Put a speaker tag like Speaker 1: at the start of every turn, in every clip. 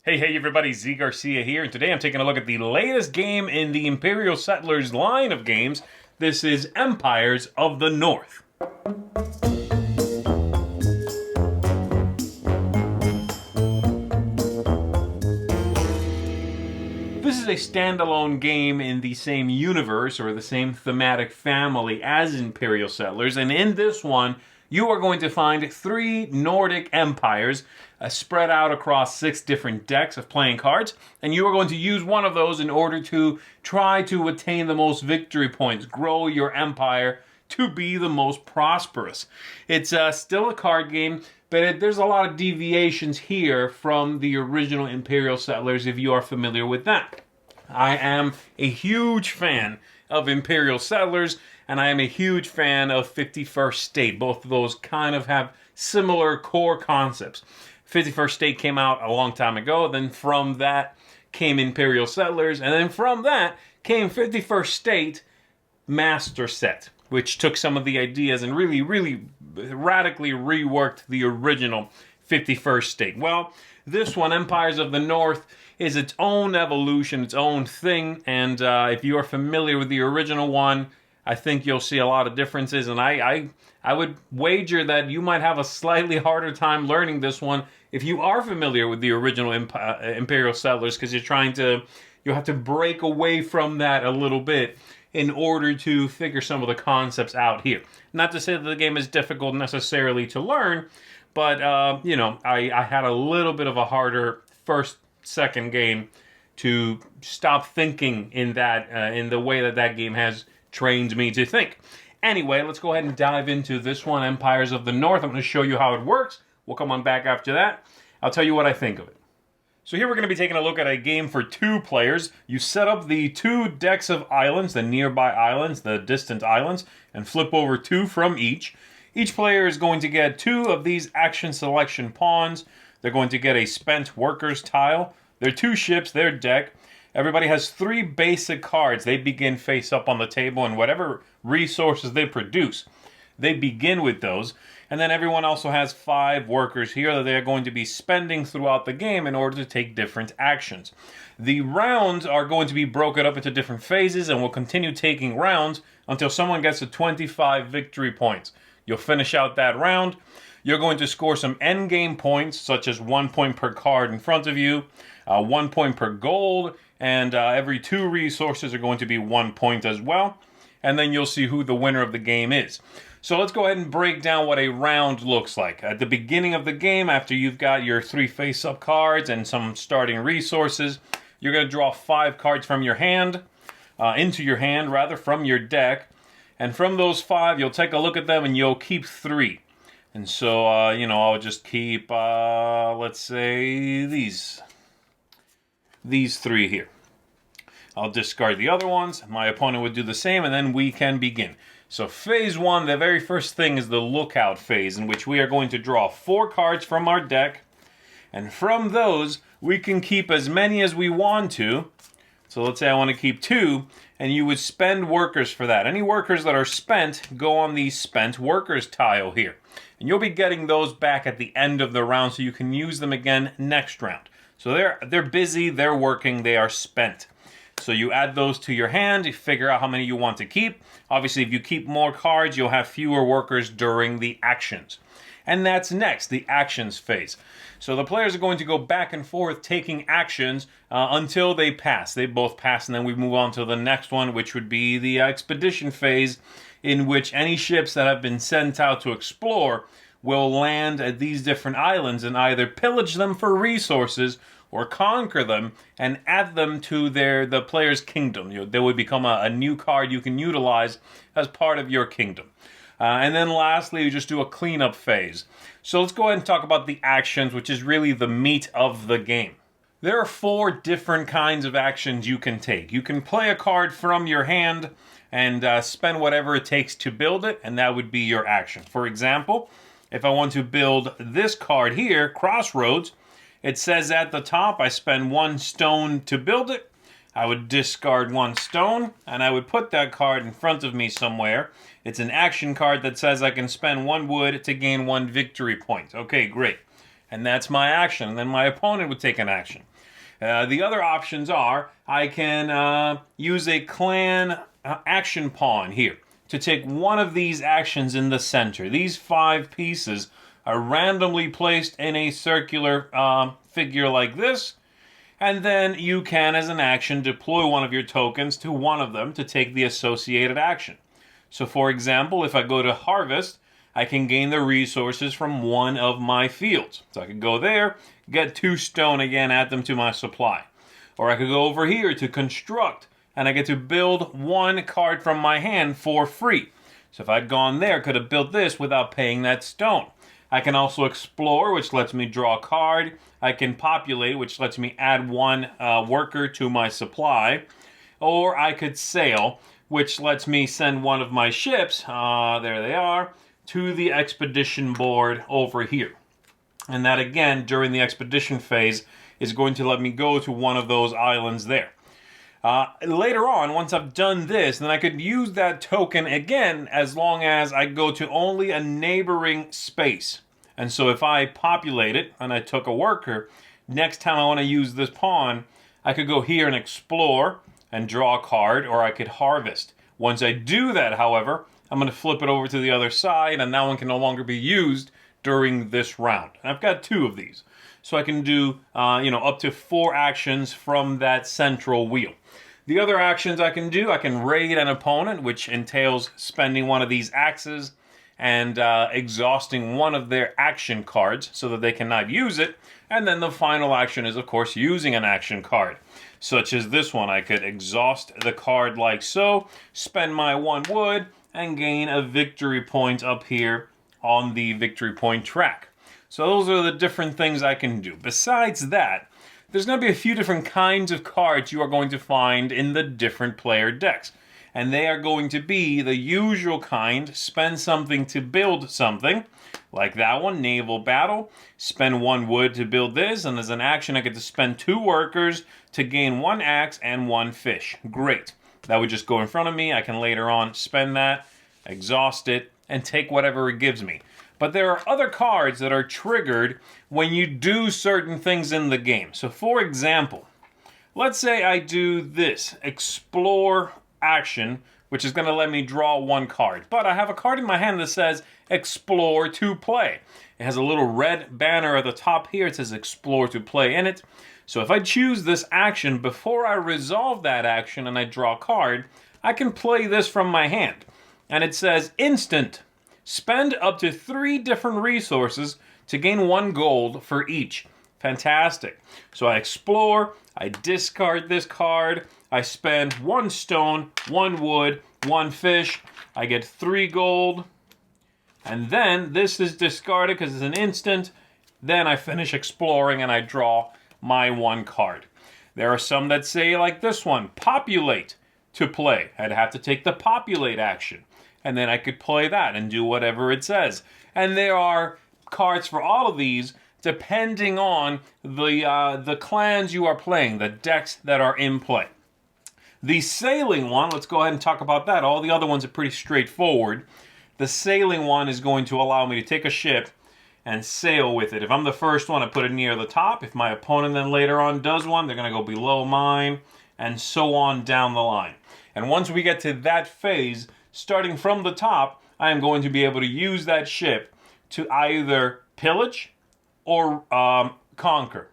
Speaker 1: Hey everybody, Z Garcia here, and today I'm taking a look at the latest game in the Imperial Settlers line of games. This is Empires of the North. This is a standalone game in the same universe or the same thematic family as Imperial Settlers, and in this one, you are going to find three Nordic empires spread out across 6 different decks of playing cards, and you are going to use one of those in order to try to attain the most victory points, grow your empire to be the most prosperous. It's still a card game, but there's a lot of deviations here from the original Imperial Settlers if you are familiar with that. I am a huge fan of Imperial Settlers, and I am a huge fan of 51st State. Both of those kind of have similar core concepts. 51st State came out a long time ago, then from that came Imperial Settlers, and then from that came 51st State Master Set, which took some of the ideas and really radically reworked the original 51st State. Well, this one, Empires of the North, is its own evolution, its own thing, and if you are familiar with the original one, I think you'll see a lot of differences, and I would wager that you might have a slightly harder time learning this one if you are familiar with the original Imperial Settlers, because you have to break away from that a little bit in order to figure some of the concepts out here. Not to say that the game is difficult necessarily to learn, but I had a little bit of a harder second game to stop thinking in the way that game has trained me to think. Anyway, let's go ahead and dive into this one, Empires of the North. I'm going to show you how it works. We'll come on back after that. I'll tell you what I think of it. So here we're going to be taking a look at a game for 2 players. You set up the 2 decks of islands, the nearby islands, the distant islands, and flip over 2 from each. Each player is going to get 2 of these action selection pawns. They're going to get a spent workers tile. Their 2 ships, their deck. Everybody has 3 basic cards. They begin face up on the table, and whatever resources they produce, they begin with those. And then everyone also has 5 workers here that they're going to be spending throughout the game in order to take different actions. The rounds are going to be broken up into different phases, and we'll continue taking rounds until someone gets to 25 victory points. You'll finish out that round. You're going to score some endgame points, such as 1 point per card in front of you, 1 point per gold, and every 2 resources are going to be 1 point as well. And then you'll see who the winner of the game is. So let's go ahead and break down what a round looks like. At the beginning of the game, after you've got your 3 face-up cards and some starting resources, you're going to draw 5 cards from your hand, from your deck. And from those 5, you'll take a look at them and you'll keep 3. And so, I'll just keep, let's say, these 3 here. I'll discard the other ones. My opponent would do the same, and then we can begin. So phase 1, the very first thing is the lookout phase, in which we are going to draw 4 cards from our deck. And from those, we can keep as many as we want to. So let's say I want to keep 2, and you would spend workers for that. Any workers that are spent go on the spent workers tile here. And you'll be getting those back at the end of the round, so you can use them again next round. So they're busy, they're working, they are spent. So you add those to your hand, you figure out how many you want to keep. Obviously, if you keep more cards, you'll have fewer workers during the actions. And that's next, the actions phase. So the players are going to go back and forth taking actions until they pass. They both pass, and then we move on to the next one, which would be the expedition phase, in which any ships that have been sent out to explore will land at these different islands and either pillage them for resources or conquer them and add them to the player's kingdom. They would become a new card you can utilize as part of your kingdom. And then lastly, you just do a cleanup phase. So let's go ahead and talk about the actions, which is really the meat of the game. There are 4 different kinds of actions you can take. You can play a card from your hand and spend whatever it takes to build it, and that would be your action. For example, if I want to build this card here, Crossroads, it says at the top I spend 1 stone to build it. I would discard 1 stone, and I would put that card in front of me somewhere. It's an action card that says I can spend 1 wood to gain 1 victory point. Okay, great. and that's my action. And then my opponent would take an action. The other options are I can use a clan action pawn here to take one of these actions in the center. These 5 pieces are randomly placed in a circular figure like this, and then you can, as an action, deploy one of your tokens to one of them to take the associated action. So for example, if I go to harvest, I can gain the resources from one of my fields. So I could go there, get 2 stone again, add them to my supply. Or I could go over here to construct, and I get to build 1 card from my hand for free. So if I'd gone there, could have built this without paying that stone. I can also explore, which lets me draw a card. I can populate, which lets me add 1 worker to my supply. Or I could sail, which lets me send one of my ships, there they are, to the expedition board over here. And that, again, during the expedition phase, is going to let me go to one of those islands there. Later on, once I've done this, then I could use that token again as long as I go to only a neighboring space. And so if I populate it and I took a worker, next time I want to use this pawn, I could go here and explore and draw a card, or I could harvest. Once I do that, however, I'm going to flip it over to the other side, and that one can no longer be used during this round. And I've got 2 of these. So I can do, up to 4 actions from that central wheel. The other actions I can do, I can raid an opponent, which entails spending one of these axes and exhausting one of their action cards so that they cannot use it. And then the final action is, of course, using an action card, such as this one. I could exhaust the card like so, spend my 1 wood, and gain a victory point up here on the victory point track. So those are the different things I can do. Besides that, there's going to be a few different kinds of cards you are going to find in the different player decks. And they are going to be the usual kind: spend something to build something, like that one, Naval Battle. Spend 1 wood to build this, and as an action I get to spend 2 workers to gain 1 axe and 1 fish. Great. That would just go in front of me. I can later on spend that, exhaust it, and take whatever it gives me. But there are other cards that are triggered when you do certain things in the game. So for example, let's say I do this explore action, which is going to let me draw 1 card. But I have a card in my hand that says explore to play. It has a little red banner at the top here. It says explore to play in it. So if I choose this action before I resolve that action and I draw a card, I can play this from my hand. And it says instant. Spend up to 3 different resources to gain 1 gold for each. Fantastic. So I explore, I discard this card, I spend 1 stone, 1 wood, 1 fish, I get 3 gold, and then this is discarded because it's an instant. Then I finish exploring and I draw my 1 card. There are some that say, like this one, populate to play. I'd have to take the populate action, and then I could play that and do whatever it says. And there are cards for all of these depending on the clans you are playing, the decks that are in play. The sailing one, let's go ahead and talk about that. All the other ones are pretty straightforward. The sailing one is going to allow me to take a ship and sail with it. If I'm the first one, I put it near the top. If my opponent then later on does one, they're going to go below mine, and so on down the line. And once we get to that phase, starting from the top, I am going to be able to use that ship to either pillage or conquer.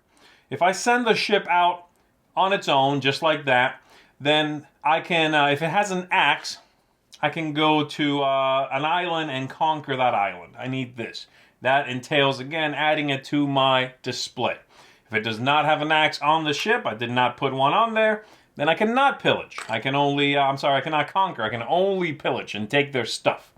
Speaker 1: If I send the ship out on its own, just like that, then I can, if it has an axe, I can go to an island and conquer that island. I need this. That entails, again, adding it to my display. If it does not have an axe on the ship, I did not put one on there, then I cannot pillage. I cannot conquer. I can only pillage and take their stuff.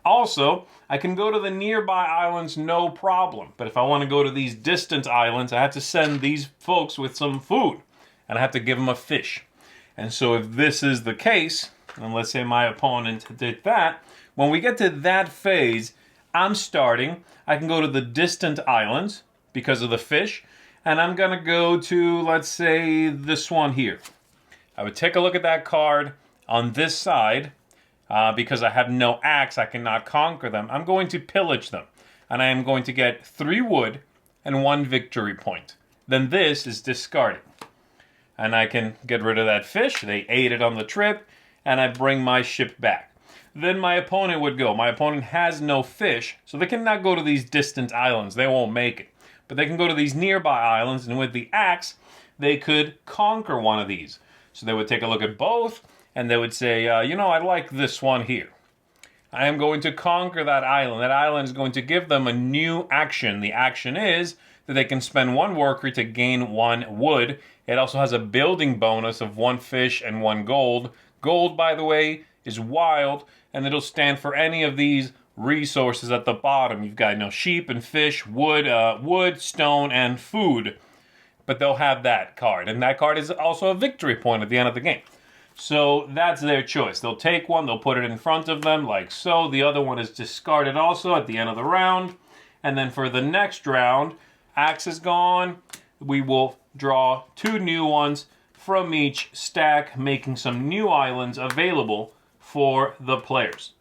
Speaker 1: Also, I can go to the nearby islands, no problem. But if I want to go to these distant islands, I have to send these folks with some food. And I have to give them a fish. And so if this is the case, and let's say my opponent did that, when we get to that phase, I'm starting. I can go to the distant islands because of the fish. And I'm going to go to, let's say, this one here. I would take a look at that card on this side. Because I have no axe, I cannot conquer them. I'm going to pillage them. And I am going to get 3 wood and 1 victory point. Then this is discarded. And I can get rid of that fish. They ate it on the trip, and I bring my ship back. Then my opponent would go. My opponent has no fish, so they cannot go to these distant islands. They won't make it. But they can go to these nearby islands, and with the axe, they could conquer one of these. So they would take a look at both, and they would say, I like this one here. I am going to conquer that island. That island is going to give them a new action. The action is that they can spend 1 worker to gain 1 wood. It also has a building bonus of 1 fish and 1 gold. Gold, by the way, is wild, and it'll stand for any of these resources at the bottom. You've got sheep and fish, wood, stone, and food. But they'll have that card, and that card is also a victory point at the end of the game. So that's their choice. They'll take one, they'll put it in front of them like so. The other one is discarded also at the end of the round. And then for the next round, axe is gone. We will draw 2 new ones from each stack, making some new islands available for the players.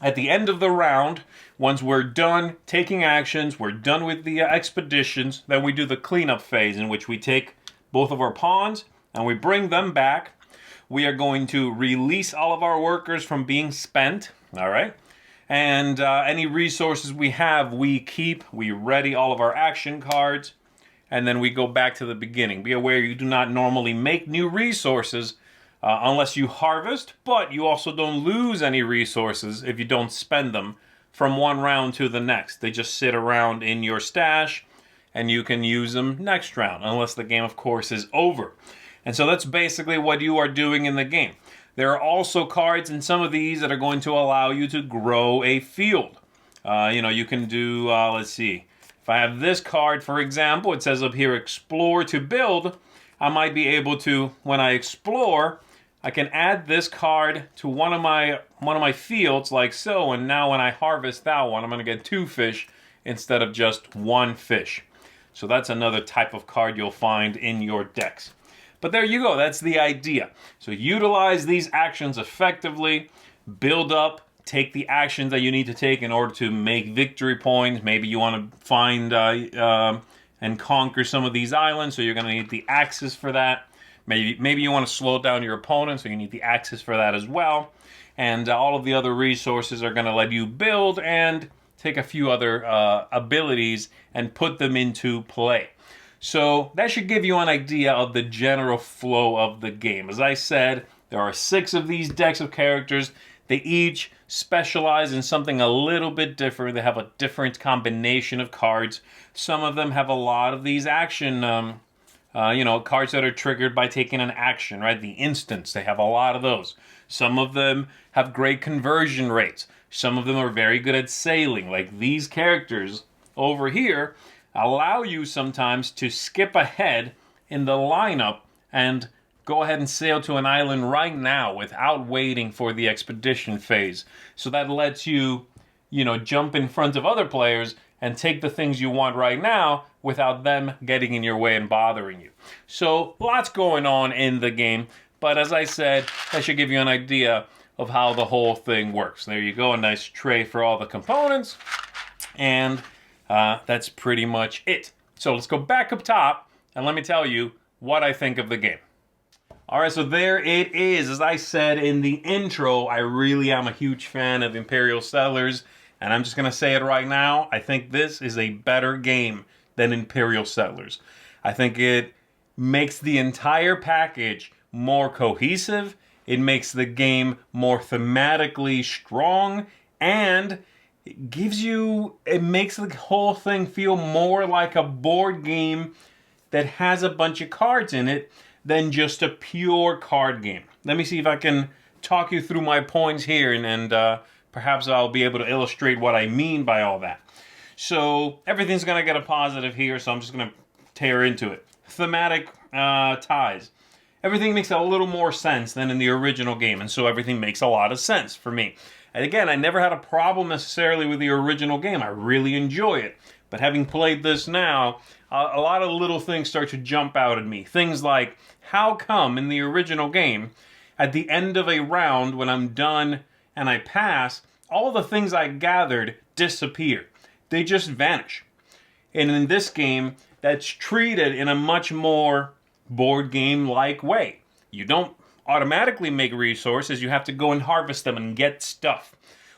Speaker 1: At the end of the round, once we're done taking actions, we're done with the expeditions, then we do the cleanup phase in which we take both of our pawns and we bring them back. We are going to release all of our workers from being spent, all right? And any resources we have, we keep. We ready all of our action cards, and then we go back to the beginning. Be aware you do not normally make new resources unless you harvest, but you also don't lose any resources if you don't spend them from one round to the next. They just sit around in your stash, and you can use them next round, unless the game, of course, is over. And so that's basically what you are doing in the game. There are also cards in some of these that are going to allow you to grow a field. You can do, let's see. If I have this card, for example, it says up here, explore to build. I might be able to, when I explore, I can add this card to one of my fields like so, and now when I harvest that one, I'm going to get 2 fish instead of just 1 fish. So that's another type of card you'll find in your decks. But there you go, that's the idea. So utilize these actions effectively, build up, take the actions that you need to take in order to make victory points. Maybe you want to find and conquer some of these islands, so you're going to need the axes for that. Maybe you want to slow down your opponent, so you need the axes for that as well. And all of the other resources are going to let you build and take a few other abilities and put them into play. So that should give you an idea of the general flow of the game. As I said, there are 6 of these decks of characters. They each specialize in something a little bit different. They have a different combination of cards. Some of them have a lot of these action, cards that are triggered by taking an action, right? The instants, they have a lot of those. Some of them have great conversion rates. Some of them are very good at sailing, like these characters over here allow you sometimes to skip ahead in the lineup and go ahead and sail to an island right now without waiting for the expedition phase. So that lets you, jump in front of other players and take the things you want right now without them getting in your way and bothering you. So lots going on in the game, but as I said, that should give you an idea of how the whole thing works. There you go, a nice tray for all the components, and that's pretty much it. So let's go back up top, and let me tell you what I think of the game. Alright, so there it is. As I said in the intro, I really am a huge fan of Imperial Settlers, and I'm just going to say it right now. I think this is a better game than Imperial Settlers. I think it makes the entire package more cohesive, it makes the game more thematically strong, and it makes the whole thing feel more like a board game that has a bunch of cards in it than just a pure card game. Let me see if I can talk you through my points here, and perhaps I'll be able to illustrate what I mean by all that. So everything's going to get a positive here, so I'm just going to tear into it. Thematic ties. Everything makes a little more sense than in the original game, and so everything makes a lot of sense for me. And again, I never had a problem necessarily with the original game. I really enjoy it. But having played this now, a lot of little things start to jump out at me. Things like, how come in the original game, at the end of a round, when I'm done and I pass, all the things I gathered disappear. They just vanish. And in this game, that's treated in a much more board game-like way. You don't automatically make resources. You have to go and harvest them and get stuff.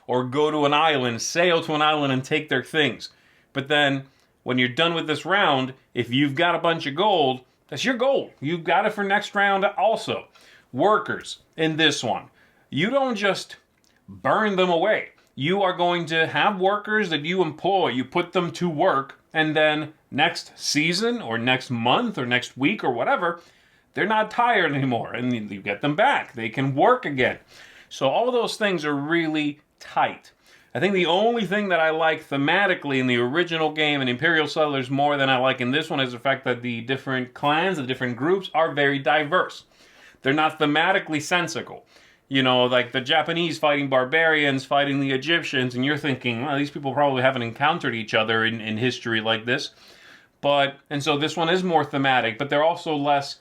Speaker 1: Or go to an island, sail to an island and take their things. But then, when you're done with this round, if you've got a bunch of gold, that's your gold. You've got it for next round also. Workers in this one. You don't just burn them away. You are going to have workers that you employ. You put them to work, and then next season or next month or next week or whatever, they're not tired anymore, and you get them back. They can work again. So all of those things are really tight. I think the only thing that I like thematically in the original game in Imperial Settlers more than I like in this one is the fact that the different clans, the different groups are very diverse. They're not thematically sensical. You know, like the Japanese fighting barbarians, fighting the Egyptians, and you're thinking, well, these people probably haven't encountered each other in history like this. And so this one is more thematic, but they're also less,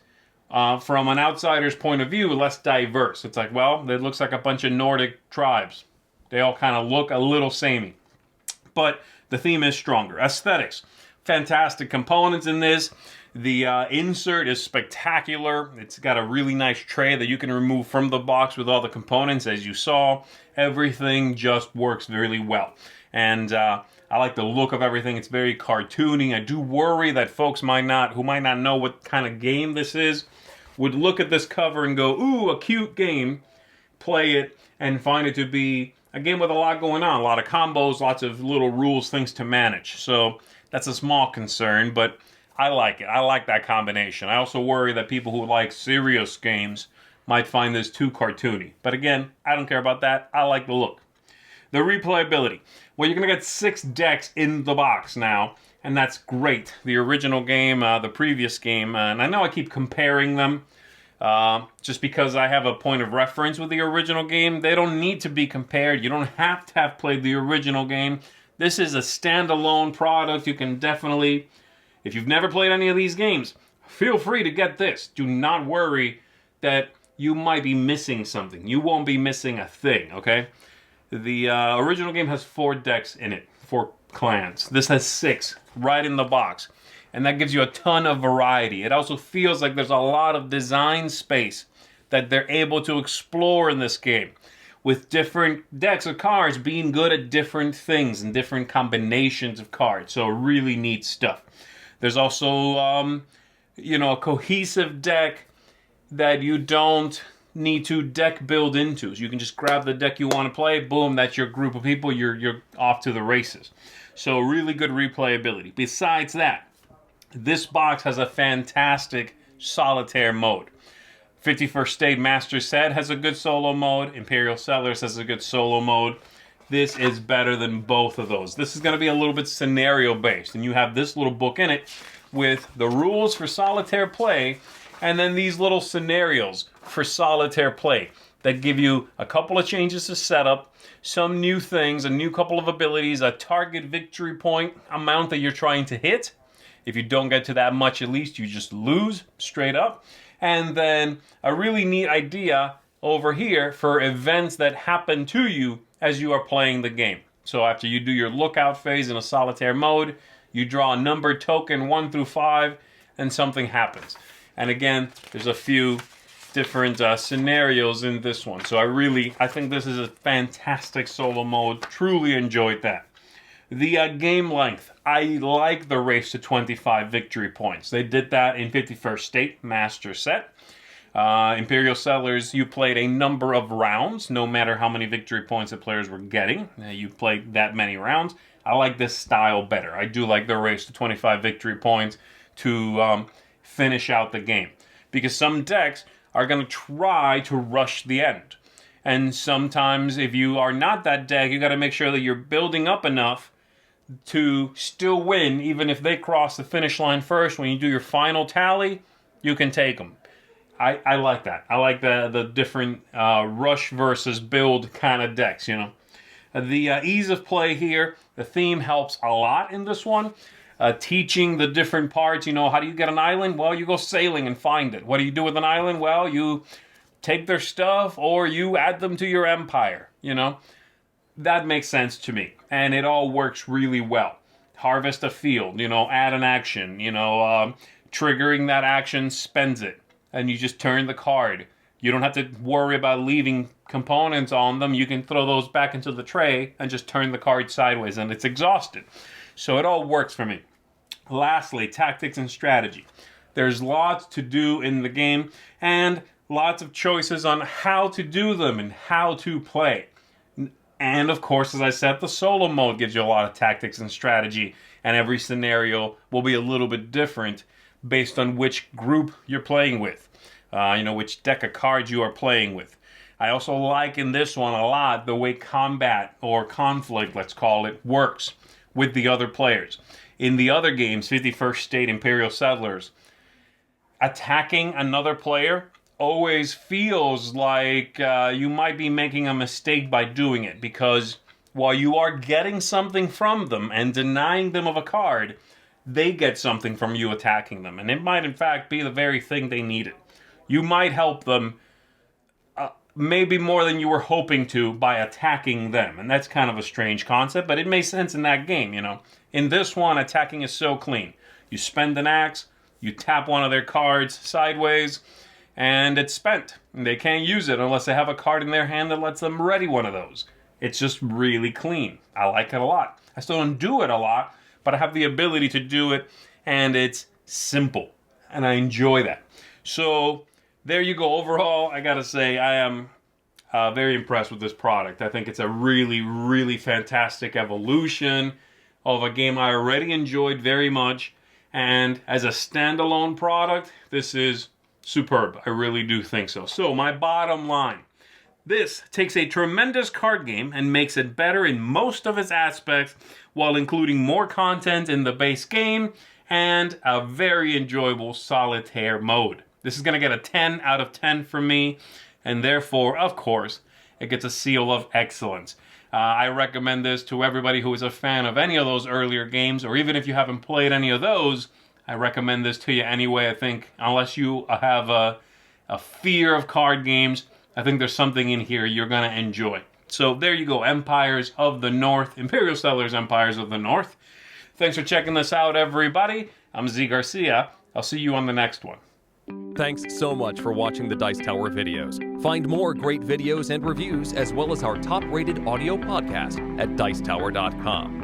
Speaker 1: from an outsider's point of view, less diverse. It's like, well, it looks like a bunch of Nordic tribes. They all kind of look a little samey. But the theme is stronger. Aesthetics. Fantastic components in this. The insert is spectacular. It's got a really nice tray that you can remove from the box with all the components. As you saw, everything just works really well. And I like the look of everything. It's very cartoony. I do worry that folks who might not know what kind of game this is would look at this cover and go, ooh, a cute game, play it, and find it to be a game with a lot going on. A lot of combos, lots of little rules, things to manage. So that's a small concern, but I like it. I like that combination. I also worry that people who like serious games might find this too cartoony. But again, I don't care about that. I like the look. The replayability. Well, you're going to get 6 decks in the box now, and that's great. The original game, the previous game, and I know I keep comparing them just because I have a point of reference with the original game. They don't need to be compared. You don't have to have played the original game. This is a standalone product. You can definitely, if you've never played any of these games, feel free to get this. Do not worry that you might be missing something. You won't be missing a thing, okay? The original game has 4 decks in it, 4 clans. This has 6 right in the box. And that gives you a ton of variety. It also feels like there's a lot of design space that they're able to explore in this game, with different decks of cards being good at different things and different combinations of cards. So really neat stuff. There's also, a cohesive deck that you don't need to deck build into. So you can just grab the deck you want to play, boom, that's your group of people, you're off to the races. So really good replayability. Besides that, this box has a fantastic solitaire mode. 51st State Master Set has a good solo mode. Imperial Settlers has a good solo mode. This is better than both of those. This is going to be a little bit scenario based, and you have this little book in it with the rules for solitaire play, and then these little scenarios for solitaire play that give you a couple of changes to setup, some new things, a new couple of abilities, a target victory point amount that you're trying to hit. If you don't get to that much, at least you just lose straight up. And then a really neat idea over here for events that happen to you as you are playing the game. So after you do your lookout phase in a solitaire mode, you draw a numbered token 1 through 5, and something happens. And again, there's a few different scenarios in this one. So I think this is a fantastic solo mode. Truly enjoyed that. The game length. I like the race to 25 victory points. They did that in 51st State Master Set. Imperial Settlers, you played a number of rounds, no matter how many victory points the players were getting. You played that many rounds. I like this style better. I do like the race to 25 victory points to finish out the game. Because some decks are going to try to rush the end. And sometimes if you are not that deck, you got to make sure that you're building up enough to still win, even if they cross the finish line first. When you do your final tally, you can take them. I like that. I like the different rush versus build kind of decks, you know. The ease of play here, the theme helps a lot in this one. Teaching the different parts, how do you get an island? Well, you go sailing and find it. What do you do with an island? Well, you take their stuff or you add them to your empire, That makes sense to me, and it all works really well. harvest a field, add an action, triggering that action spends it, and you just turn the card. You don't have to worry about leaving components on them. You can throw those back into the tray and just turn the card sideways, and it's exhausted. So it all works for me. Lastly, tactics and strategy. There's lots to do in the game, and lots of choices on how to do them and how to play. And of course, as I said, the solo mode gives you a lot of tactics and strategy, and every scenario will be a little bit different based on which group you're playing with. Which deck of cards you are playing with. I also like in this one a lot the way combat or conflict, let's call it, works with the other players. In the other games, 51st State, Imperial Settlers, attacking another player always feels like you might be making a mistake by doing it, because while you are getting something from them and denying them of a card, they get something from you attacking them, and it might in fact be the very thing they needed. You might help them maybe more than you were hoping to by attacking them, and that's kind of a strange concept, but it makes sense in that game, In this one, attacking is so clean. You spend an axe, you tap one of their cards sideways, and it's spent. And they can't use it unless they have a card in their hand that lets them ready one of those. It's just really clean. I like it a lot. I still don't do it a lot, but I have the ability to do it, and it's simple, and I enjoy that. So there you go. Overall, I gotta say, I am very impressed with this product. I think it's a really, really fantastic evolution of a game I already enjoyed very much, and as a standalone product, this is superb. I really do think so. So my bottom line, this takes a tremendous card game and makes it better in most of its aspects, while including more content in the base game and a very enjoyable solitaire mode. This is going to get a 10 out of 10 from me, and therefore, of course, it gets a seal of excellence. I recommend this to everybody who is a fan of any of those earlier games, or even if you haven't played any of those, I recommend this to you anyway. I think, unless you have a fear of card games, I think there's something in here you're going to enjoy. So there you go, Empires of the North, Imperial Settlers Empires of the North. Thanks for checking this out, everybody. I'm Z Garcia. I'll see you on the next one.
Speaker 2: Thanks so much for watching the Dice Tower videos. Find more great videos and reviews, as well as our top-rated audio podcast at Dicetower.com.